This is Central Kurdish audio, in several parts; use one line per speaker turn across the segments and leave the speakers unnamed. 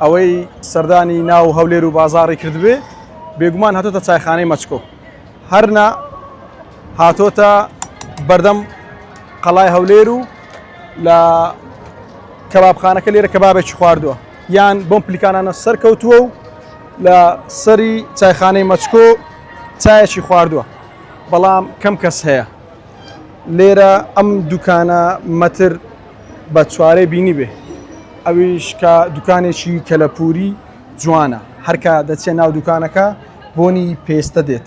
ئەوەی سەردانی ناو هەولێر و بازاڕی کردبێ بێگومان هاتۆتە چایخانەی مەچکۆ هەرنا هاتۆتە بەردەم قەڵای هەولێر و لە کەبابخانەکە لێرە کەبابێکی خواردووە یان بۆم پلیکانانە سەرکەوتووە و لە سەری چایخانەی مەچکۆ چایەکی خواردووە بەڵام کەم کەس هەیە لێرە ئەم دوکانە مەتر بە چوارەی بینی بێ ئەویش کە دوکانێکی کەلەپوری جوانە هەرکە دەچێت ناو دوکانەکە بۆنی پێستە دێت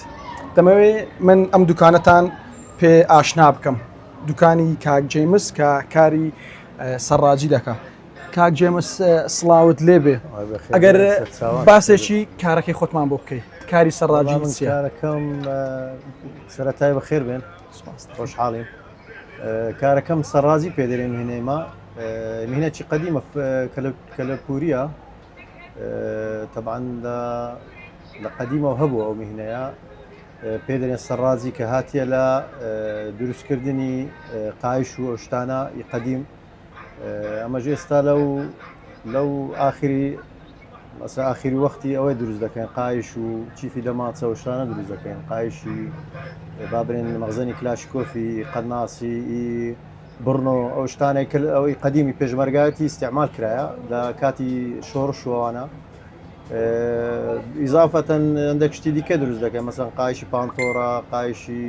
دەمەوێت من ئەم دوکانەتان پێ ئاشنا بکەم دوکانی کاک جێمس کە کاری سەرڕاجی دەکە کاک جێمس سڵاوت لێبێ ئەگەر باسێکی کارەکەی خۆتمان بۆ بکەیت کاری سەرڕاجی
کارەکەم سەرەتای بەخێر بێن خۆشحاڵیم کارەکەم سەرڕازی پێدەێن مهینەیمە مهینەی قدیمە کەلەپوریە طبعا لە قدیمەوە هەبوو ئەو مهینەیە پێدەێن سەرڕازی کە هاتیە لە دروستکردنی قایش و ئەشتانە قدیم ئەمەژ ئێستا لەو ئاخری وەختی ئەوەی دروست دەکەن قایش و چیفی دەماچە و شتانە دروست دەکەن قایشی بابرێن مەغزەنی کلاشکۆفی قەناسی بڕنۆ ئەو شتانێک ئەوەی قدیمی پێشمەرگایەتی استعمال کرایە لە کاتی شۆڕشوانە ئیزافەتەن هەندێک شتی دیکە دروست دەکەن مەسەن قایشی پانتۆرە قایشی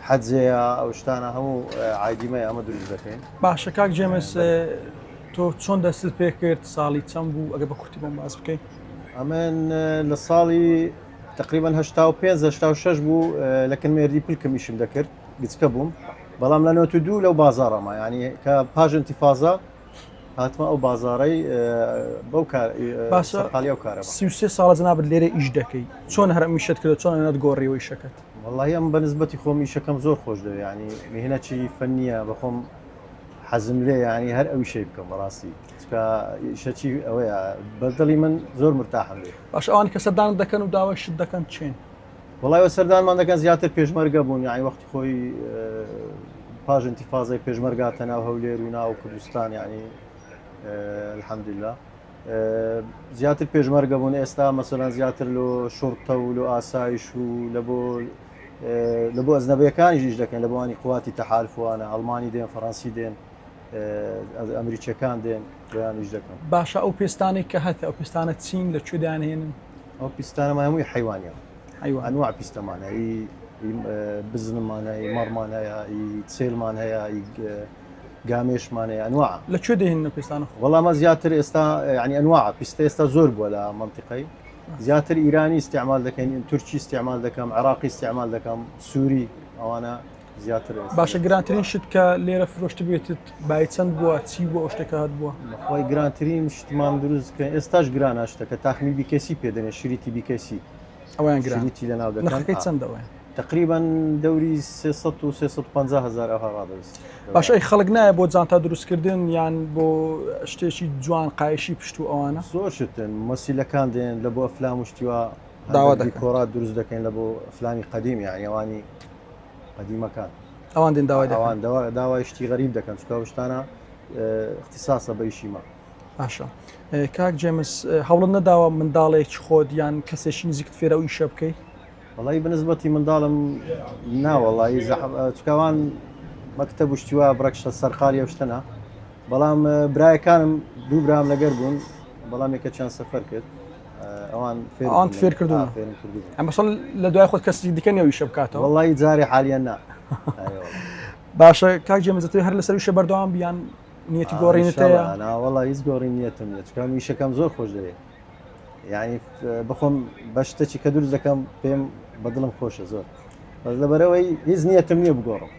حەجەیە ئەو شتانە هەموو عایدیمەیە ئەمە دروست دەکەین
باشە کاک جێمس تۆ چۆن دەستت پێ کرد ساڵی چەند بوو ئەگە بە کورتی بۆم باس بکەیت
ئەمن لە ساڵی تقریبا 85 بوو لە کەنمێردی پلکەمیشم دەکرد گچکە بووم بەڵام لە 92 لەو بازارەمە ینی کە پاژ ئینتیفازە هاتمە ئەو بازارەی بەو قالی ئەو کارە
33 ساڵە جەنابەت لێرە ئیش دەکەی چۆن هەر میشت کرد چۆن نەت گۆڕیەوەی شەکەت
وەڵاهی ئەم بەنسبەتی خۆم ئیشەکەم زۆر خۆش دەوێت ینی مهینەکی فەنیە بەخۆم حەزم لێ ینی هەر ئەوی شەی بکەم بەڕاستی شەچی ئەوەیە بەدڵی من زۆر مرتاحم لێ
باش ئەوان کە سەردان دەکەن و داوای شت دەکەن چێن
وڵایەوە سەردانمان دەکەن زیاتر پێشمەرگە بوون یعنی وەختی خۆی پاژ ئینتیفازای پێشمەرگاتە ناو هەولێر و ناو کوردستان ینی الحەمدوللا زیاتر پێشمەرگە بوون ئێستا مەسەلەن زیاتر لە شوڕتە و لە ئاسایش و لە بۆ ئەزنەبیەکانی ژیش دەکەن لە بۆوانی قواتی تەحالفوانە ئەڵمانی دێن فەڕەنسی دێن ئەمریکیەکان دێن بۆیانیش دەکەن
باشە ئەو پێستانێک کە هەتە ئەو پێستانە چین لە کوێ دەیانهێنن
ئەو پیستانەمە هەمووی حیوانیە ئەنواع پیستەمانە بزنمان هەیە مەڕمان هەیە چێلمان هەیە گامێشمان هەیە ئەنواع
لەکوێ دەهێنن پێستانە
وەڵامە زیاتر ئێستا ینی ئەنواع پیستە ئێستا زۆر بووە لە منتیقەی زیاتر ئیرانی استعمال دەکەین تورکی استعمال دەکەم عراقی استعمال دەکەم سووری ئەوانە زیاتر
باشە گرانترین شت کە لێرە فرۆشت بێتت بای چەند بووە چی بۆ ئەو شتێکە هات بووە
خۆی گرانترین شتمان دروستکە ئێستاش گرانە شتەکە تاخمی بیکەسی پێدەنێ شریتی بیکەسی
ئەویان گرانیتی
لە ناو
دەکەی چەندەوە
تقریبا دەوری 300 و 350,000 ئەوها ڕادەویست
باش ئەی خەڵک نایە بۆ جانتا دروستکردن یان بۆ شتێکی جوان قایشی پشت و ئەوانە
زۆر شتن مەسیلەکان دێن لە بۆ ئەفلام وشتیوە
داوا دەکەن
کۆرات دروست دەکەین لە بۆ ئەفلامی قەدیم یعنی ئەوانی قەدیمەکان
ئەوان دێن داوای
ئەوان داوای شتی غەریب دەکەن چکە شتانە اختصاسە بەیشیمە
باشە کاک جێمس هەوڵت نەداوە منداڵێکی خۆت یان کەسێکی نزیکت فێرە و ئیشە بکەیت
وەڵی بنسبەتی منداڵم ناوەڵی چکەوان مەکتەب وشتیوە بڕەکشە سەرقالی ئەو شتەنە بەڵام برایەکانم دوو برام لەگەر بوون بەڵام یەکە چەند سەفەر کرد ئەوان
فێر کردوون ئەمە لە دوای خۆت کەسی دیکەن ئەو ئیشە بکاتەوە
وەڵی جارێ حالیان نا
باشە کاک جێمزەوێت هەر لەسەر وشە بەردەوام بیان نیەتی گۆڕینەتەیە
وەڵی هیچ گۆڕی نیەتم نیە چکەم ویشەکەم زۆر خۆش دەوێت یعنی بخۆم بە شتێکی کە دروست دەکەم پێم بەدڵم خۆشە زۆر بەس لەبەرەوەی هیچ نیەتم نییە بگۆڕم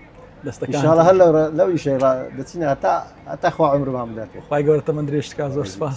دەستەکان هەر لەو ئیشەی دەچینە هەتا خوا عمرم بداتێت
خی گەورە تەمەندرێشتکە زۆر سپاس